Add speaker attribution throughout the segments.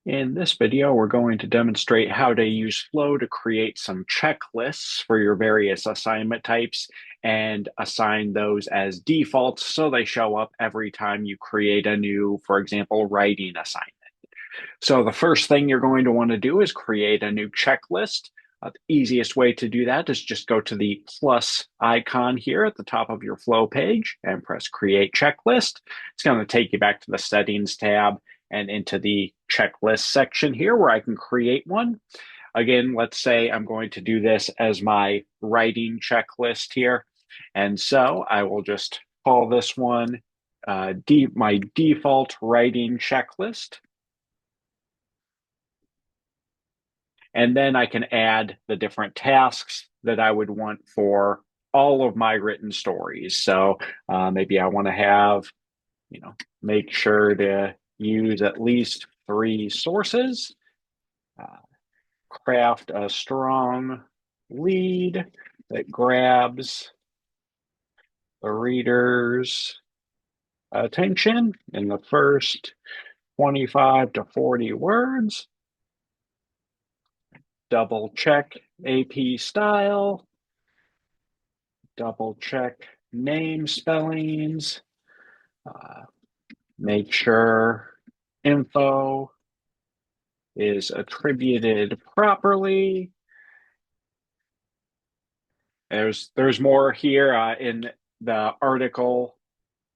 Speaker 1: In this video, we're going to demonstrate how to use Flow to create some checklists for your various assignment types and assign those as defaults so they show up every time you create a new, for example, writing assignment. So the first thing you're going to want to do is create a new checklist. The easiest way to do that is just go to the plus icon here at the top of your Flow page and press Create Checklist. It's going to take you back to the Settings tab and into the checklist section here where I can create one. Again, let's say I'm going to do this as my writing checklist here. And so I will just call this one my default writing checklist. And then I can add the different tasks that I would want for all of my written stories. So maybe I want to have, make sure to use at least 3 sources, craft a strong lead that grabs the reader's attention in the first 25 to 40 words. Double check AP style, double check name spellings, make sure info is attributed properly. There's more here in the article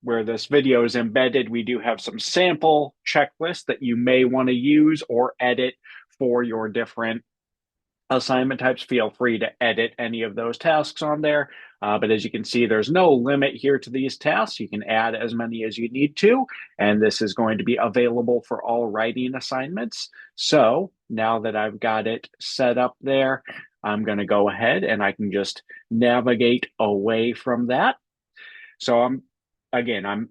Speaker 1: where this video is embedded. We do have some sample checklists that you may want to use or edit for your different assignment types. Feel free to edit any of those tasks on there. But as you can see, there's no limit here to these tasks. You can add as many as you need to, and this is going to be available for all writing assignments. So now that I've got it set up there, I'm going to go ahead and I can just navigate away from that. So I'm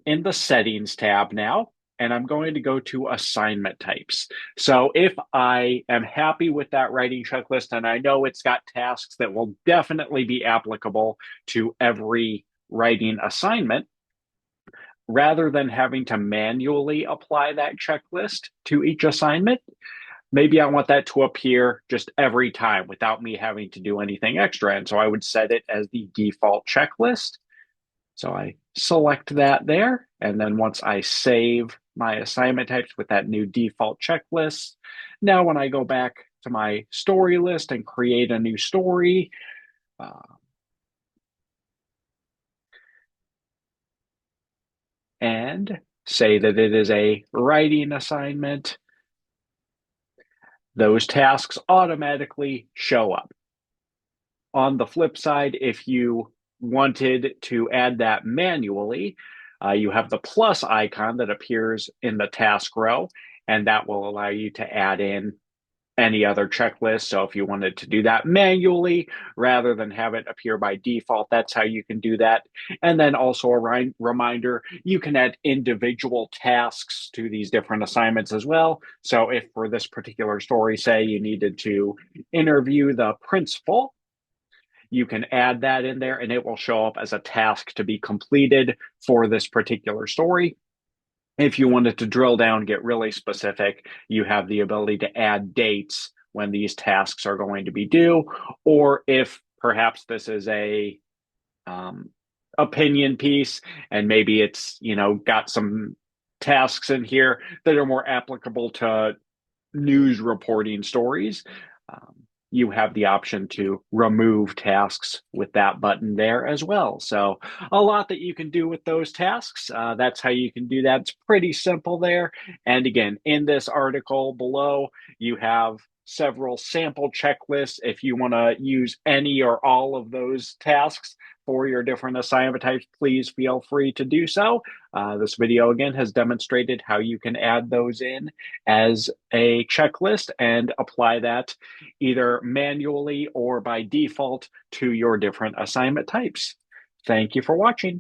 Speaker 1: in the settings tab now, and I'm going to go to assignment types. So if I am happy with that writing checklist and I know it's got tasks that will definitely be applicable to every writing assignment, rather than having to manually apply that checklist to each assignment, maybe I want that to appear just every time without me having to do anything extra. And so I would set it as the default checklist. So I select that there. And then once I save my assignment types with that new default checklist, now when I go back to my story list and create a new story, and say that it is a writing assignment, those tasks automatically show up. On the flip side, if you wanted to add that manually, you have the plus icon that appears in the task row, and that will allow you to add in any other checklist. So if you wanted to do that manually rather than have it appear by default, that's how you can do that. And then also a reminder, you can add individual tasks to these different assignments as well. So if for this particular story, say you needed to interview the principal, you can add that in there and it will show up as a task to be completed for this particular story. If you wanted to drill down, get really specific, you have the ability to add dates when these tasks are going to be due, or if perhaps this is a opinion piece and maybe it's got some tasks in here that are more applicable to news reporting stories. You have the option to remove tasks with that button there as well. So a lot that you can do with those tasks. That's how you can do that. It's pretty simple there. And again, in this article below, you have several sample checklists. If you want to use any or all of those tasks for your different assignment types, please feel free to do so. This video, again, has demonstrated how you can add those in as a checklist and apply that either manually or by default to your different assignment types. Thank you for watching.